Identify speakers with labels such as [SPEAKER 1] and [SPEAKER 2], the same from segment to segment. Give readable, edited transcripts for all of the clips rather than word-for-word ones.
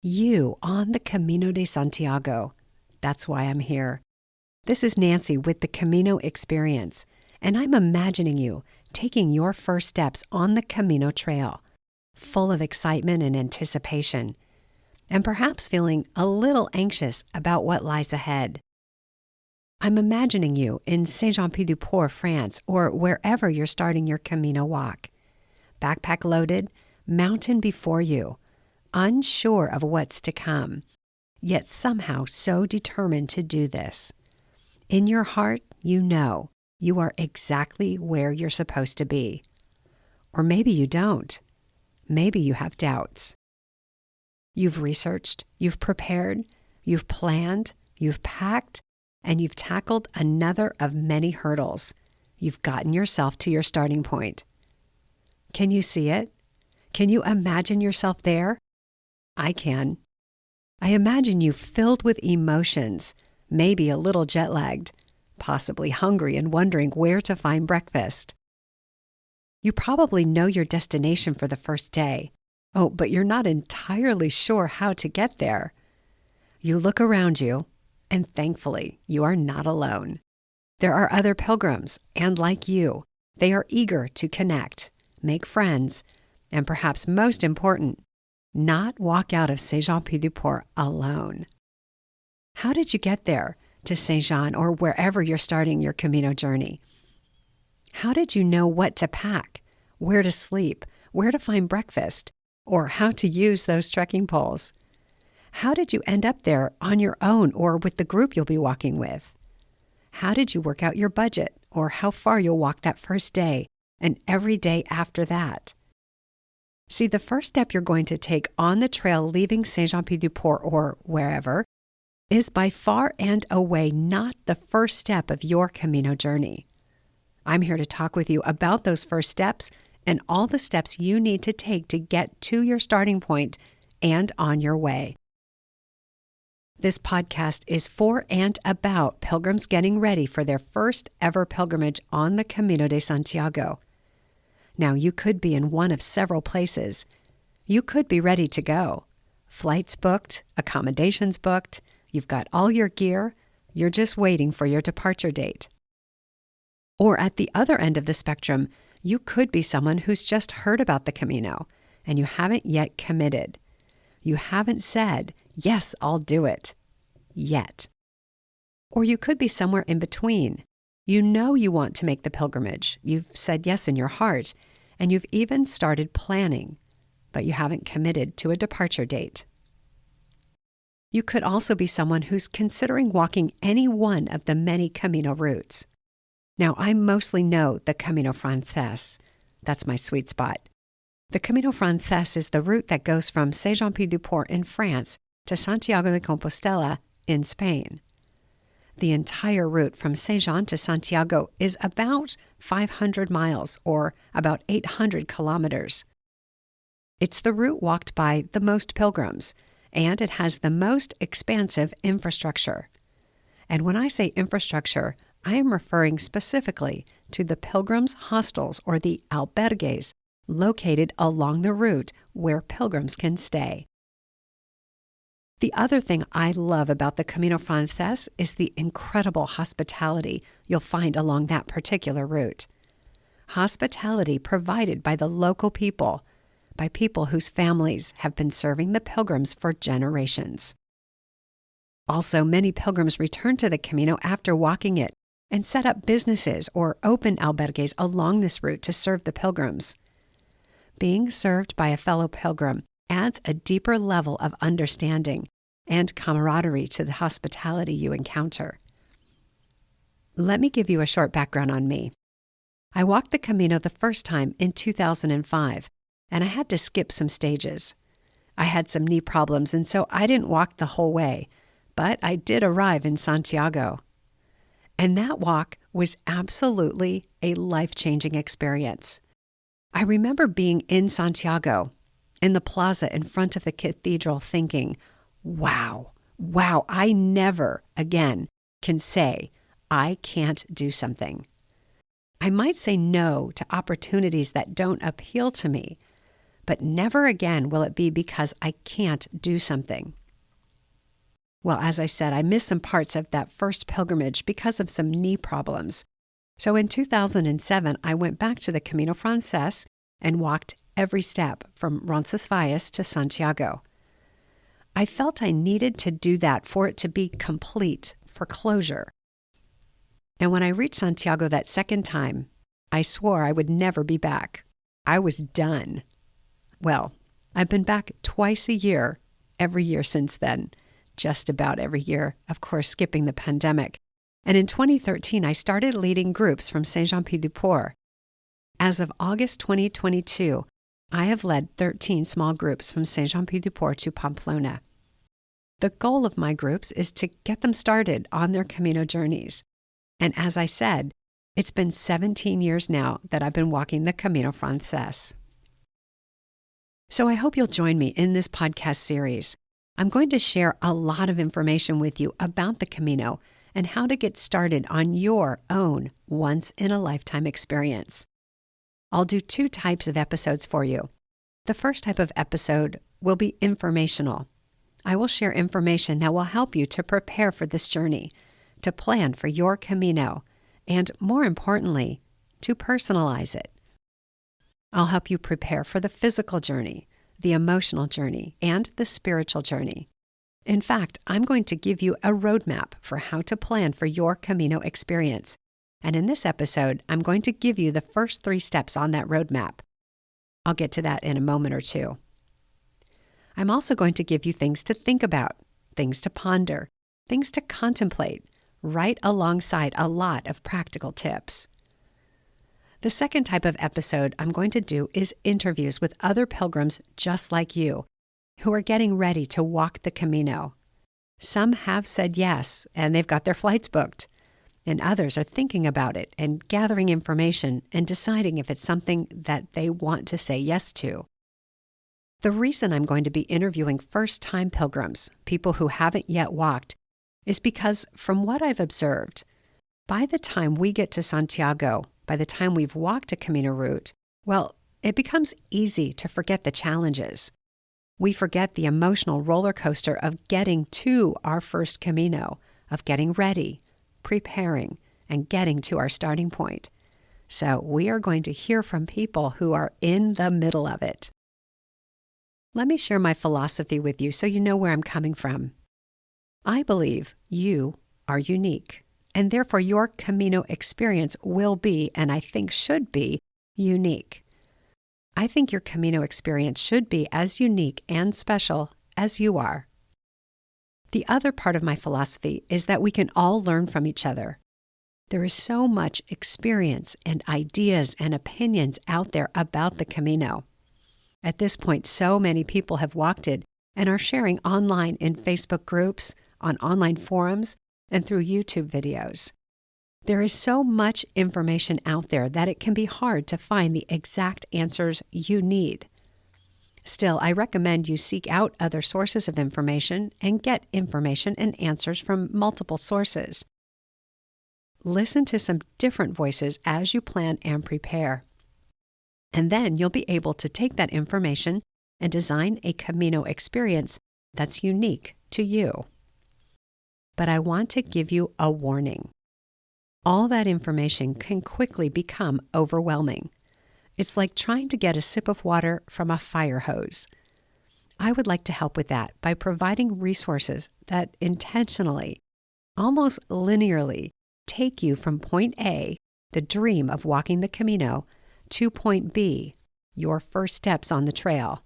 [SPEAKER 1] You on the Camino de Santiago. That's why I'm here. This is Nancy with the Camino Experience, and I'm imagining you taking your first steps on the Camino Trail, full of excitement and anticipation, and perhaps feeling a little anxious about what lies ahead. I'm imagining you in Saint-Jean-Pied-du-Port, France, or wherever you're starting your Camino walk. Backpack loaded, mountain before you, unsure of what's to come, yet somehow so determined to do this. In your heart, you know you are exactly where you're supposed to be. Or maybe you don't. Maybe you have doubts. You've researched, you've prepared, you've planned, you've packed, and you've tackled another of many hurdles. You've gotten yourself to your starting point. Can you see it? Can you imagine yourself there? I can. I imagine you filled with emotions, maybe a little jet-lagged, possibly hungry and wondering where to find breakfast. You probably know your destination for the first day. Oh, but you're not entirely sure how to get there. You look around you, and thankfully, you are not alone. There are other pilgrims, and like you, they are eager to connect, make friends, and perhaps most important, not walk out of Saint-Jean-Pied-du-Port alone. How did you get there, to Saint-Jean or wherever you're starting your Camino journey? How did you know what to pack, where to sleep, where to find breakfast, or how to use those trekking poles? How did you end up there on your own or with the group you'll be walking with? How did you work out your budget or how far you'll walk that first day and every day after that? See, the first step you're going to take on the trail leaving Saint-Jean-Pied-du-Port or wherever is by far and away not the first step of your Camino journey. I'm here to talk with you about those first steps and all the steps you need to take to get to your starting point and on your way. This podcast is for and about pilgrims getting ready for their first ever pilgrimage on the Camino de Santiago. Now, you could be in one of several places. You could be ready to go. Flights booked, accommodations booked, you've got all your gear, you're just waiting for your departure date. Or at the other end of the spectrum, you could be someone who's just heard about the Camino and you haven't yet committed. You haven't said, yes, I'll do it, yet. Or you could be somewhere in between. You know you want to make the pilgrimage. You've said yes in your heart, and you've even started planning, but you haven't committed to a departure date. You could also be someone who's considering walking any one of the many Camino routes. Now, I mostly know the Camino Frances. That's my sweet spot. The Camino Frances is the route that goes from Saint-Jean-Pied-du-Port in France to Santiago de Compostela in Spain. The entire route from Saint-Jean to Santiago is about 500 miles, or about 800 kilometers. It's the route walked by the most pilgrims, and it has the most expansive infrastructure. And when I say infrastructure, I am referring specifically to the pilgrims' hostels or the albergues located along the route where pilgrims can stay. The other thing I love about the Camino Frances is the incredible hospitality you'll find along that particular route. Hospitality provided by the local people, by people whose families have been serving the pilgrims for generations. Also, many pilgrims return to the Camino after walking it and set up businesses or open albergues along this route to serve the pilgrims. Being served by a fellow pilgrim adds a deeper level of understanding and camaraderie to the hospitality you encounter. Let me give you a short background on me. I walked the Camino the first time in 2005, and I had to skip some stages. I had some knee problems, and so I didn't walk the whole way, but I did arrive in Santiago. And that walk was absolutely a life-changing experience. I remember being in Santiago, in the plaza in front of the cathedral, thinking, wow, I never again can say I can't do something. I might say no to opportunities that don't appeal to me, but never again will it be because I can't do something. Well, as I said, I missed some parts of that first pilgrimage because of some knee problems. So in 2007, I went back to the Camino Frances and walked every step from Roncesvalles to Santiago. I felt I needed to do that for it to be complete, for closure. And when I reached Santiago that second time, I swore I would never be back. I was done. Well, I've been back twice a year, every year since then, just about every year, of course, skipping the pandemic. And in 2013, I started leading groups from Saint-Jean-Pied-du-Port. As of August 2022, I have led 13 small groups from Saint-Jean-Pied-du-Port to Pamplona. The goal of my groups is to get them started on their Camino journeys. And as I said, it's been 17 years now that I've been walking the Camino Frances. So I hope you'll join me in this podcast series. I'm going to share a lot of information with you about the Camino and how to get started on your own once-in-a-lifetime experience. I'll do 2 types of episodes for you. The first type of episode will be informational. I will share information that will help you to prepare for this journey, to plan for your Camino, and more importantly, to personalize it. I'll help you prepare for the physical journey, the emotional journey, and the spiritual journey. In fact, I'm going to give you a roadmap for how to plan for your Camino experience. And in this episode, I'm going to give you the first 3 steps on that roadmap. I'll get to that in a moment or two. I'm also going to give you things to think about, things to ponder, things to contemplate, right alongside a lot of practical tips. The second type of episode I'm going to do is interviews with other pilgrims just like you, who are getting ready to walk the Camino. Some have said yes, and they've got their flights booked, and others are thinking about it and gathering information and deciding if it's something that they want to say yes to. The reason I'm going to be interviewing first-time pilgrims, people who haven't yet walked, is because from what I've observed, by the time we get to Santiago, by the time we've walked a Camino route, well, it becomes easy to forget the challenges. We forget the emotional roller coaster of getting to our first Camino, of getting ready, preparing, and getting to our starting point. So we are going to hear from people who are in the middle of it. Let me share my philosophy with you so you know where I'm coming from. I believe you are unique, and therefore your Camino experience will be, and I think should be, unique. I think your Camino experience should be as unique and special as you are. The other part of my philosophy is that we can all learn from each other. There is so much experience and ideas and opinions out there about the Camino. At this point, so many people have walked it and are sharing online in Facebook groups, on online forums, and through YouTube videos. There is so much information out there that it can be hard to find the exact answers you need. Still, I recommend you seek out other sources of information and get information and answers from multiple sources. Listen to some different voices as you plan and prepare. And then you'll be able to take that information and design a Camino experience that's unique to you. But I want to give you a warning. All that information can quickly become overwhelming. It's like trying to get a sip of water from a fire hose. I would like to help with that by providing resources that intentionally, almost linearly, take you from point A, the dream of walking the Camino, to point B, your first steps on the trail,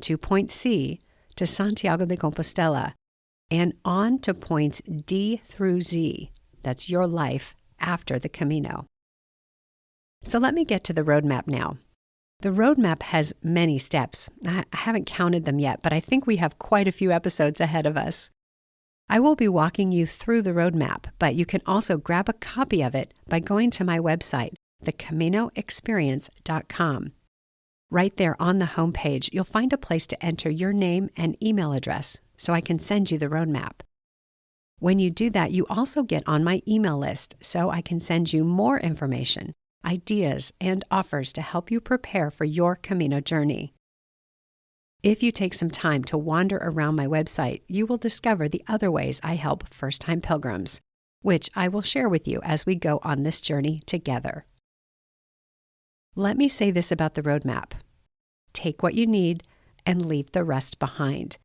[SPEAKER 1] to point C, to Santiago de Compostela, and on to points D through Z. That's your life after the Camino. So let me get to the roadmap now. The roadmap has many steps. I haven't counted them yet, but I think we have quite a few episodes ahead of us. I will be walking you through the roadmap, but you can also grab a copy of it by going to my website, thecaminoexperience.com. Right there on the homepage, you'll find a place to enter your name and email address so I can send you the roadmap. When you do that, you also get on my email list so I can send you more information, ideas, and offers to help you prepare for your Camino journey. If you take some time to wander around my website, you will discover the other ways I help first-time pilgrims, which I will share with you as we go on this journey together. Let me say this about the roadmap. Take what you need and leave the rest behind.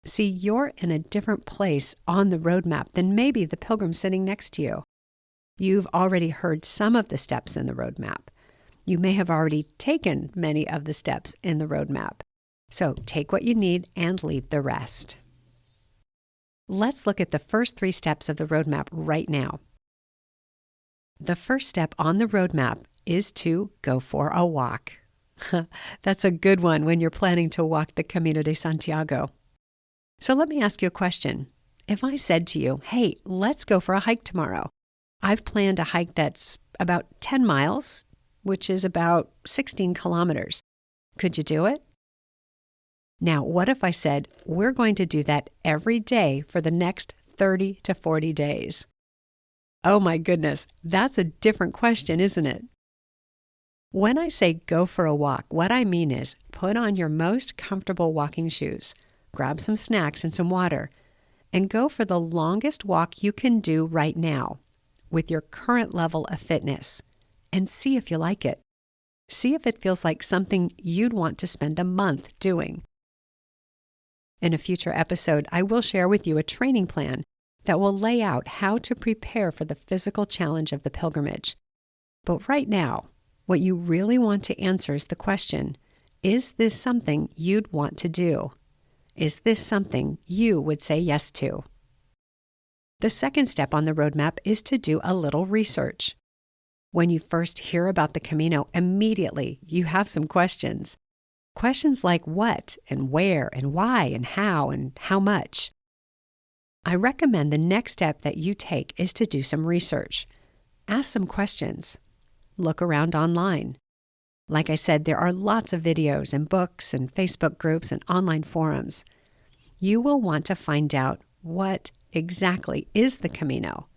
[SPEAKER 1] See, you're in a different place on the roadmap than maybe the pilgrim sitting next to you. You've already heard some of the steps in the roadmap. You may have already taken many of the steps in the roadmap. So take what you need and leave the rest. Let's look at the first 3 steps of the roadmap right now. The first step on the roadmap is to go for a walk. That's a good one when you're planning to walk the Camino de Santiago. So let me ask you a question. If I said to you, hey, let's go for a hike tomorrow. I've planned a hike that's about 10 miles, which is about 16 kilometers. Could you do it? Now, what if I said, we're going to do that every day for the next 30 to 40 days? Oh my goodness, that's a different question, isn't it? When I say go for a walk, what I mean is put on your most comfortable walking shoes, grab some snacks and some water, and go for the longest walk you can do right now with your current level of fitness, and see if you like it. See if it feels like something you'd want to spend a month doing. In a future episode, I will share with you a training plan that will lay out how to prepare for the physical challenge of the pilgrimage. But right now, what you really want to answer is the question, is this something you'd want to do? Is this something you would say yes to? The second step on the roadmap is to do a little research. When you first hear about the Camino, immediately you have some questions. Questions like what and where and why and how much. I recommend the next step that you take is to do some research. Ask some questions. Look around online. Like I said, there are lots of videos and books and Facebook groups and online forums. You will want to find out what exactly is the Camino.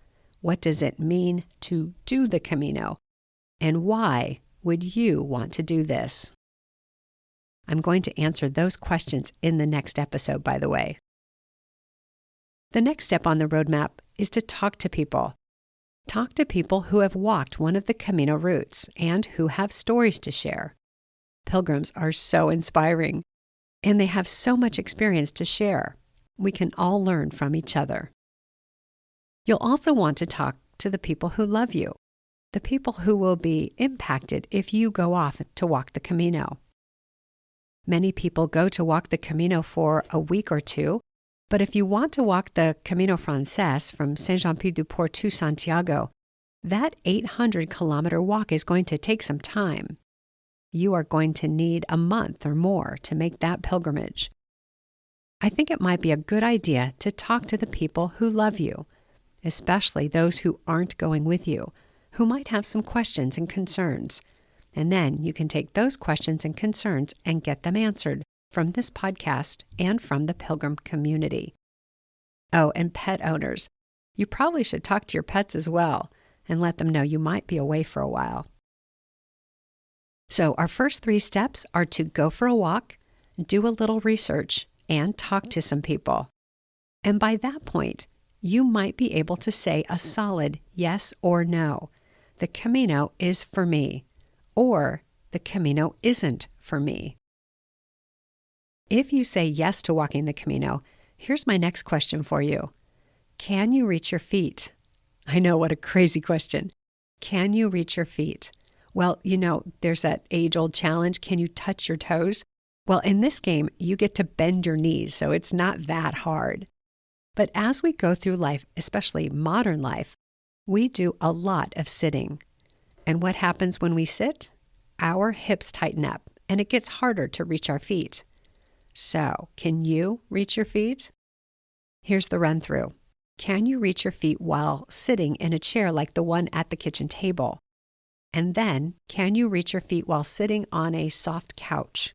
[SPEAKER 1] What does it mean to do the Camino? And why would you want to do this? I'm going to answer those questions in the next episode, by the way. The next step on the roadmap is to talk to people. Talk to people who have walked one of the Camino routes and who have stories to share. Pilgrims are so inspiring, and they have so much experience to share. We can all learn from each other. You'll also want to talk to the people who love you, the people who will be impacted if you go off to walk the Camino. Many people go to walk the Camino for a week or two, but if you want to walk the Camino Francés from Saint-Jean-Pied-du-Port to Santiago, that 800-kilometer walk is going to take some time. You are going to need a month or more to make that pilgrimage. I think it might be a good idea to talk to the people who love you, especially those who aren't going with you, who might have some questions and concerns. And then you can take those questions and concerns and get them answered from this podcast and from the pilgrim community. Oh, and pet owners. You probably should talk to your pets as well and let them know you might be away for a while. So our first 3 steps are to go for a walk, do a little research, and talk to some people. And by that point, you might be able to say a solid yes or no. The Camino is for me. Or the Camino isn't for me. If you say yes to walking the Camino, here's my next question for you. Can you reach your feet? I know, what a crazy question. Can you reach your feet? Well, there's that age-old challenge. Can you touch your toes? Well, in this game, you get to bend your knees, so it's not that hard. But as we go through life, especially modern life, we do a lot of sitting. And what happens when we sit? Our hips tighten up, and it gets harder to reach our feet. So, can you reach your feet? Here's the run-through. Can you reach your feet while sitting in a chair like the one at the kitchen table? And then, can you reach your feet while sitting on a soft couch?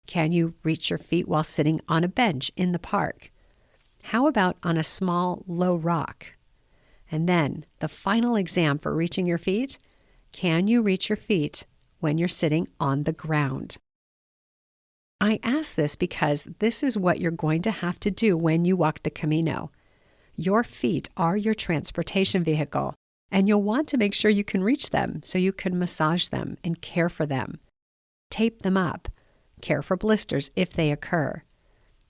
[SPEAKER 1] Can you reach your feet while sitting on a bench in the park? How about on a small, low rock? And then, the final exam for reaching your feet? Can you reach your feet when you're sitting on the ground? I ask this because this is what you're going to have to do when you walk the Camino. Your feet are your transportation vehicle, and you'll want to make sure you can reach them so you can massage them and care for them. Tape them up. Care for blisters if they occur.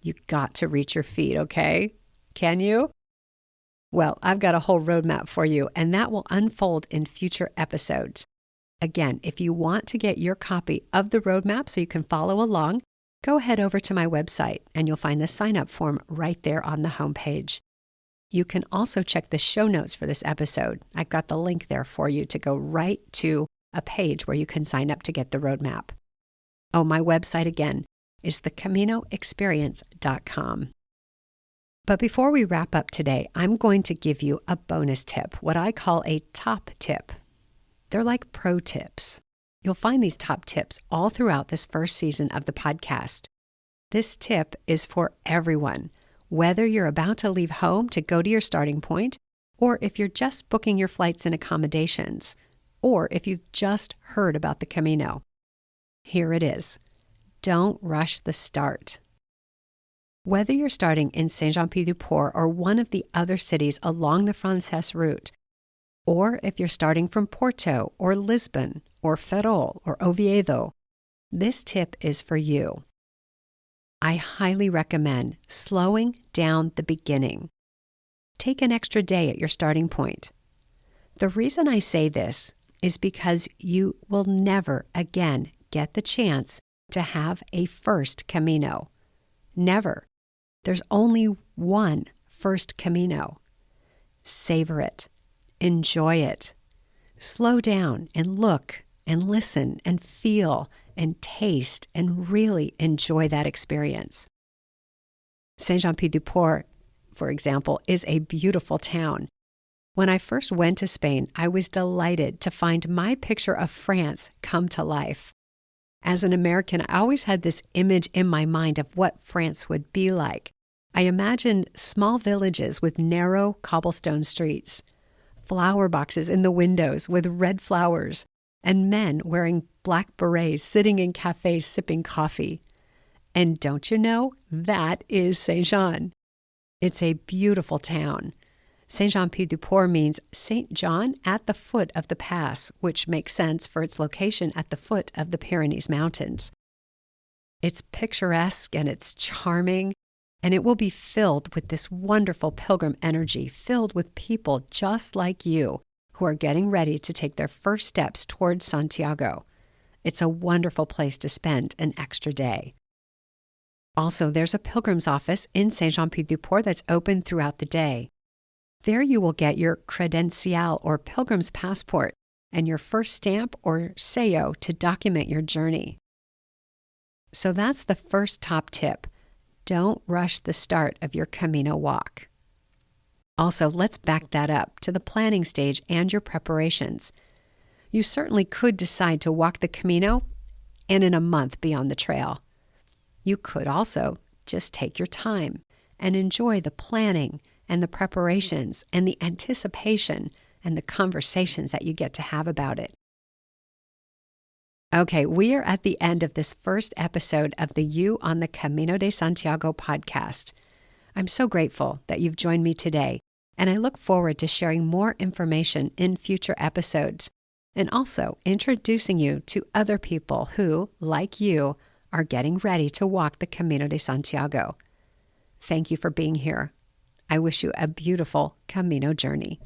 [SPEAKER 1] You got to reach your feet, okay? Can you? Well, I've got a whole roadmap for you, and that will unfold in future episodes. Again, if you want to get your copy of the roadmap so you can follow along, go ahead over to my website, and you'll find the sign-up form right there on the homepage. You can also check the show notes for this episode. I've got the link there for you to go right to a page where you can sign up to get the roadmap. Oh, my website again is thecaminoexperience.com. But before we wrap up today, I'm going to give you a bonus tip, what I call a top tip. They're like pro tips. You'll find these top tips all throughout this first season of the podcast. This tip is for everyone, whether you're about to leave home to go to your starting point, or if you're just booking your flights and accommodations, or if you've just heard about the Camino. Here it is. Don't rush the start. Whether you're starting in Saint-Jean-Pied-du-Port or one of the other cities along the Frances route, or if you're starting from Porto or Lisbon or Ferrol or Oviedo, this tip is for you. I highly recommend slowing down the beginning. Take an extra day at your starting point. The reason I say this is because you will never again get the chance to have a first Camino. Never. There's only one first Camino. Savor it. Enjoy it. Slow down and look and listen and feel and taste and really enjoy that experience. Saint-Jean-Pied-du-Port, for example, is a beautiful town. When I first went to Spain, I was delighted to find my picture of France come to life. As an American, I always had this image in my mind of what France would be like. I imagined small villages with narrow cobblestone streets, flower boxes in the windows with red flowers, and men wearing black berets sitting in cafes sipping coffee. And don't you know, that is Saint-Jean. It's a beautiful town. Saint-Jean-Pied-du-Port means St. John at the foot of the pass, which makes sense for its location at the foot of the Pyrenees Mountains. It's picturesque and it's charming, and it will be filled with this wonderful pilgrim energy, filled with people just like you who are getting ready to take their first steps towards Santiago. It's a wonderful place to spend an extra day. Also, there's a pilgrim's office in Saint-Jean-Pied-du-Port that's open throughout the day. There you will get your credencial or pilgrim's passport and your first stamp or sello to document your journey. So that's the first top tip. Don't rush the start of your Camino walk. Also, let's back that up to the planning stage and your preparations. You certainly could decide to walk the Camino and in a month be on the trail. You could also just take your time and enjoy the planning and the preparations and the anticipation and the conversations that you get to have about it. Okay, we are at the end of this first episode of the You on the Camino de Santiago podcast. I'm so grateful that you've joined me today, and I look forward to sharing more information in future episodes, and also introducing you to other people who, like you, are getting ready to walk the Camino de Santiago. Thank you for being here. I wish you a beautiful Camino journey.